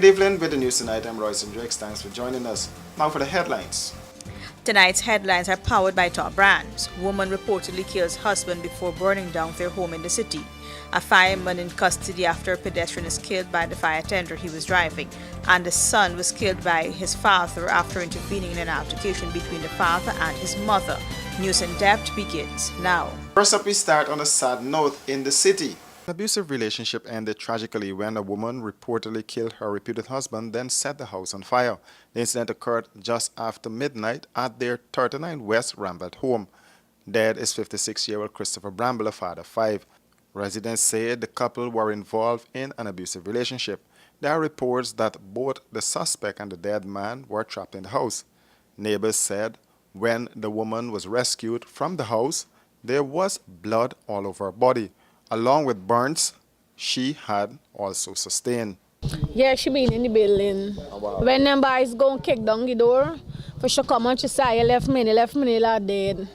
evening with the news tonight. I'm Royce and Drake. Thanks for joining us. Now for the headlines. Tonight's headlines are powered by Top Brands. Woman reportedly kills husband before burning down their home in the city. A fireman in custody after a pedestrian is killed by the fire tender he was driving. And the son was killed by his father after intervening in an altercation between the father and his mother. News in depth begins now. First up, we start on a sad note in the city. An abusive relationship ended tragically when a woman reportedly killed her reputed husband, then set the house on fire. The incident occurred just after midnight at their 39 West Rambert home. Dead is 56-year-old Christopher Bramble, a father of 5. Residents say the couple were involved in an abusive relationship. There are reports that both the suspect and the dead man were trapped in the house. Neighbors said when the woman was rescued from the house, there was blood all over her body, along with burns she had also sustained. Yeah, she been in the building. Oh, wow. When them boys go and kick down the door, for she come out, she say, you left me like dead.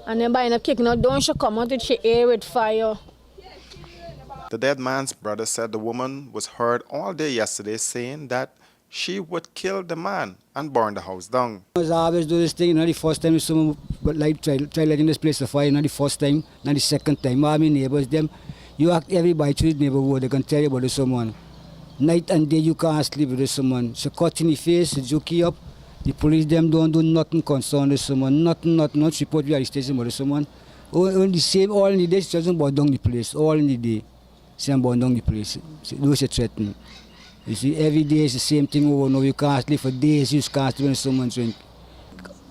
And then by end up kicking out door, she come out with she air with fire. The dead man's brother said the woman was heard all day yesterday saying that she would kill the man and burn the house down. I always do this thing, not the first time someone like try letting this place fire, not the first time, not the second time. All my neighbors, them, you act everybody to the neighborhood, they can tell you about someone. Night and day you can't sleep with someone. She cut in the face, she joke you up. The police them don't do nothing concerned with someone, nothing, not report you at the station about someone. All the same, all in the day, she doesn't burn down the place, all in the day. She burn down the place, she threaten. You see, every day it's the same thing over and over. You can't sleep for days, you can't sleep when someone drink.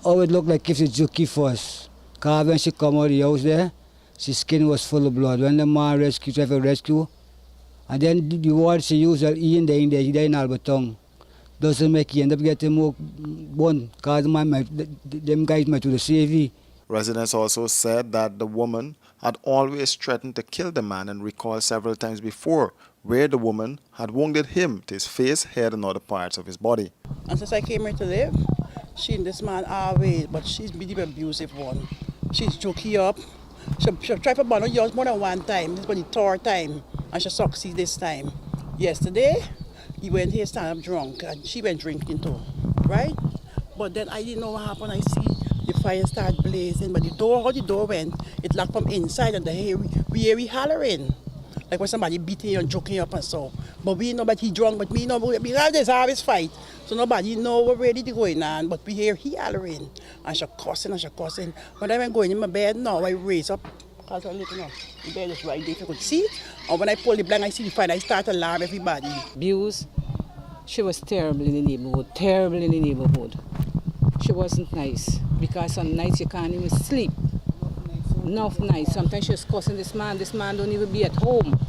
Oh, it looked like if it's jokey first. Because when she come out of the house there, her skin was full of blood. When the man tried to rescue, and then the word she used, he in there, he died in Alberton. Doesn't make he end up getting more bone, because them guys might do the CV. Residents also said that the woman had always threatened to kill the man and recalled several times before where the woman had wounded him to his face, head and other parts of his body. And since I came here to live, she and this man always, but she's been the abusive one. She's jokey up. She tried to burn out yours more than one time. This was the third time, and she succeeded this time. Yesterday, he went here stand up drunk, and she went drinking too, right? But then I didn't know what happened. I see the fire start blazing, but how the door went, it locked from inside, and we hear hollering. Like when somebody beating you and joking you up and so. But we know that he drunk, but we know because there's always fight. So nobody know what really going on. But we hear he hollering and she cussing. When I went going in my bed now, I raise up because I'm looking up. The bed is right there if you could see. And when I pull the blanket, I see the fire, I start to alarm everybody. Abuse, she was terrible in the neighborhood. She wasn't nice because some nights you can't even sleep. Enough nights. Sometimes she was cussing this man don't even be at home.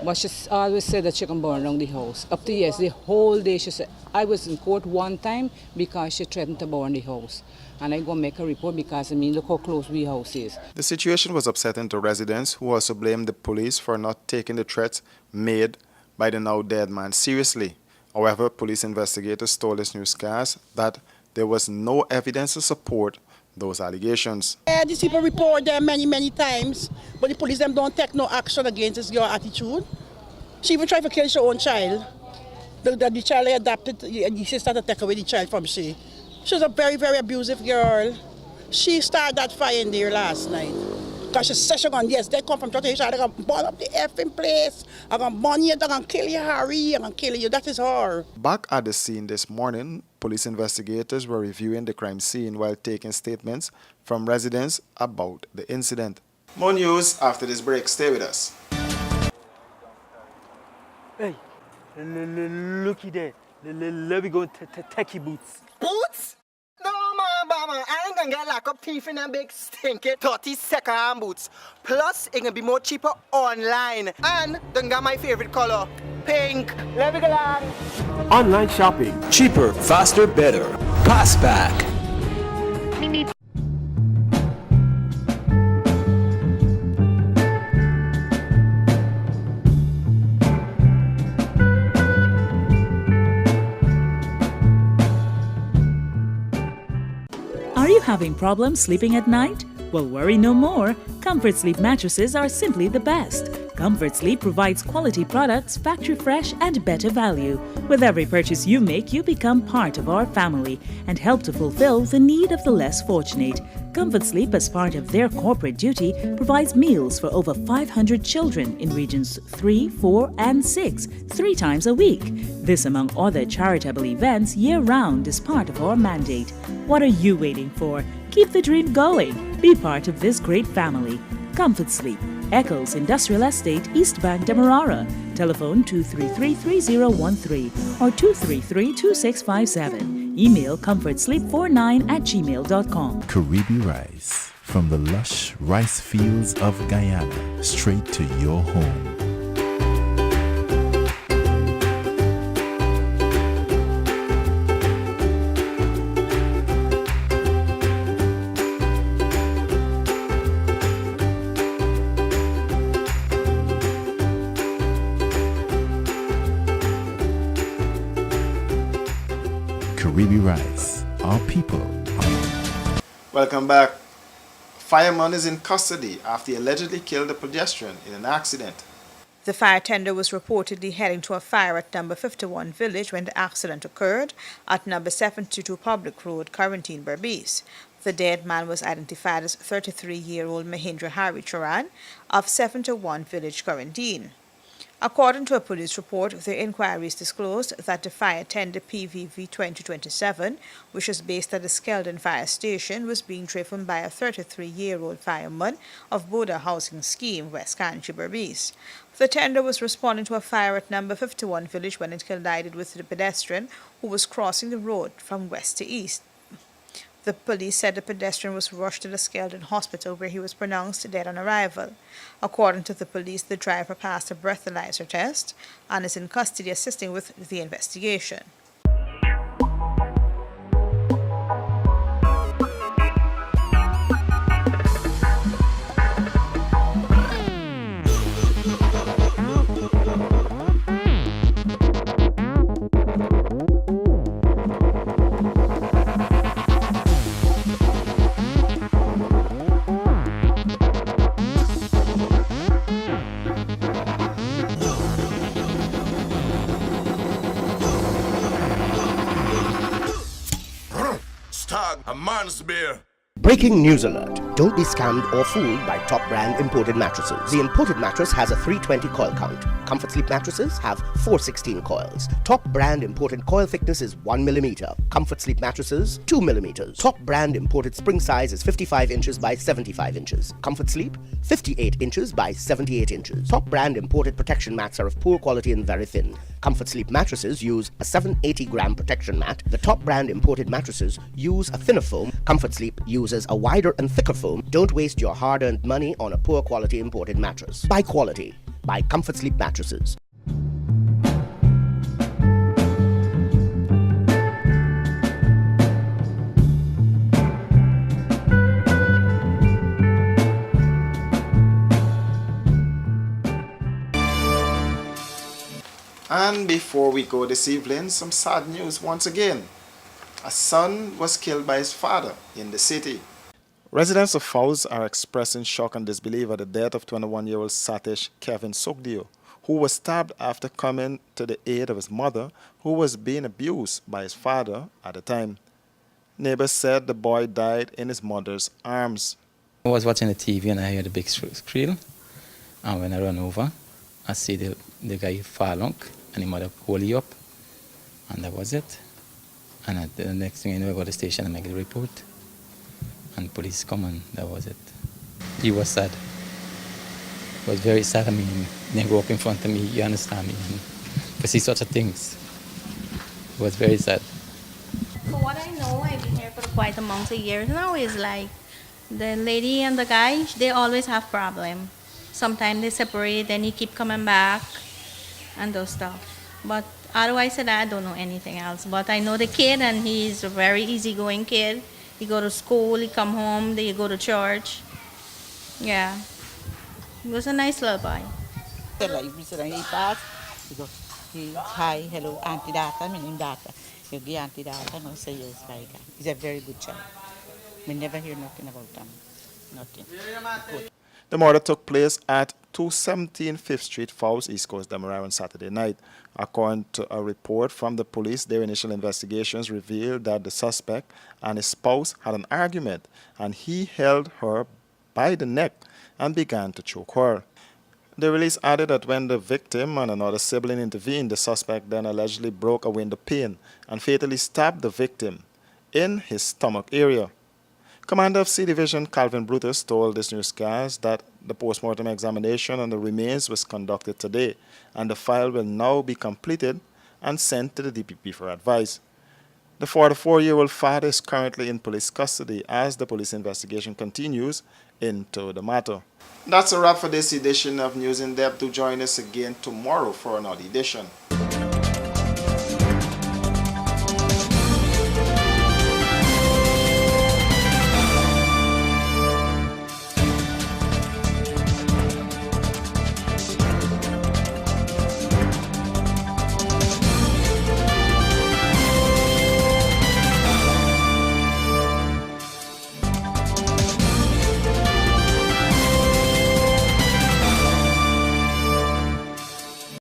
But she always said that she can burn down the house. Up to yes, the whole day she said, I was in court one time because she threatened to burn the house. And I go make a report because look how close we house is. The situation was upsetting to residents who also blamed the police for not taking the threats made by the now dead man seriously. However, police investigators told this newscast that there was no evidence to support those allegations. Yeah, these people report them many times, but the police them don't take no action against this girl attitude. She even tried to kill her own child. The child adopted, the sister to take away the child from she. She was a very abusive girl. She started that fire in there last night. Because she said she gonna, yes, they come from church, they're gonna burn up the effing place. I'm gonna burn you, they're gonna kill you, Harry, I'm gonna kill you. That is her. Back at the scene this morning, police investigators were reviewing the crime scene while taking statements from residents about the incident. More news after this break. Stay with us. Hey, looky there. Let me go techie boots. Boots? No, man, I ain't gonna get lock up teeth in them big stinky 30-second boots. Plus, it can be more cheaper online. And then got my favorite color, pink. Let me go along. Online shopping. Cheaper, faster, better. Passback. Are you having problems sleeping at night? Well, worry no more. Comfort Sleep mattresses are simply the best. Comfort Sleep provides quality products, factory fresh and better value. With every purchase you make, you become part of our family and help to fulfill the need of the less fortunate. Comfort Sleep, as part of their corporate duty, provides meals for over 500 children in regions 3, 4 and 6, 3 times a week. This, among other charitable events, year-round is part of our mandate. What are you waiting for? Keep the dream going. Be part of this great family. Comfort Sleep, Eccles Industrial Estate, East Bank, Demerara. Telephone 233-3013 or 233-2657. Email comfortsleep49@gmail.com. Caribbean rice, from the lush rice fields of Guyana, straight to your home. Caribbean rice, our people. Welcome back. Fireman is in custody after he allegedly killed a pedestrian in an accident. The fire tender was reportedly heading to a fire at number 51 Village when the accident occurred at number 72 Public Road, Quarantine, Berbice. The dead man was identified as 33-year-old Mahindra Hari Charan of 71 Village, Quarantine. According to a police report, the inquiries disclosed that the fire tender PVV 2027, which is based at the Skeldon Fire Station, was being driven by a 33-year-old fireman of Boda Housing Scheme, West Country, Berbice. The tender was responding to a fire at number 51 Village when it collided with the pedestrian who was crossing the road from west to east. The police said the pedestrian was rushed to the Skeldon Hospital where he was pronounced dead on arrival. According to the police, the driver passed a breathalyzer test and is in custody assisting with the investigation. A man's beer. Breaking news alert. Don't be scammed or fooled by Top Brand imported mattresses. The imported mattress has a 320 coil count. Comfort Sleep mattresses have 416 coils. Top Brand imported coil thickness is 1 millimeter. Comfort Sleep mattresses, 2 millimeters. Top Brand imported spring size is 55 inches by 75 inches. Comfort Sleep, 58 inches by 78 inches. Top Brand imported protection mats are of poor quality and very thin. Comfort Sleep mattresses use a 780-gram protection mat. The Top Brand imported mattresses use a thinner foam. Comfort Sleep uses a wider and thicker foam. Don't waste your hard-earned money on a poor quality imported mattress. Buy quality. Buy Comfort Sleep mattresses. And before we go this evening, some sad news once again. A son was killed by his father in the city. Residents of Fowles are expressing shock and disbelief at the death of 21-year-old Satish Kevin Sogdio, who was stabbed after coming to the aid of his mother, who was being abused by his father at the time. Neighbors said the boy died in his mother's arms. I was watching the TV and I heard a big scream. And when I run over, I see the guy fall and the mother hold you up. And that was it. And the next thing I know, I go to the station and make a report. And police come and that was it. He was sad. It was very sad. I mean, they go up in front of me, you understand me, and to see such a things. It was very sad. For what I know, I've been here for quite a month, a year now, is like the lady and the guy, they always have problem. Sometimes they separate, then he keep coming back and those stuff. But otherwise, I don't know anything else. But I know the kid, and he's a very easygoing kid. He go to school, he come home, then he go to church. Yeah. He was a nice little boy. He passed, he go, hi, hello, Auntie Data, my name Data. You give Auntie Data, no say yes, bye. He's a very good child. We never hear nothing about him. Nothing. Good. The murder took place at 217 5th Street, Fowles, East Coast, Demerara on Saturday night. According to a report from the police, their initial investigations revealed that the suspect and his spouse had an argument, and he held her by the neck and began to choke her. The release added that when the victim and another sibling intervened, the suspect then allegedly broke a window pane and fatally stabbed the victim in his stomach area. Commander of C Division Calvin Brutus told this newscast that the postmortem examination on the remains was conducted today, and the file will now be completed and sent to the DPP for advice. The 44-year-old father is currently in police custody as the police investigation continues into the matter. That's a wrap for this edition of News in Depth. Do join us again tomorrow for another edition.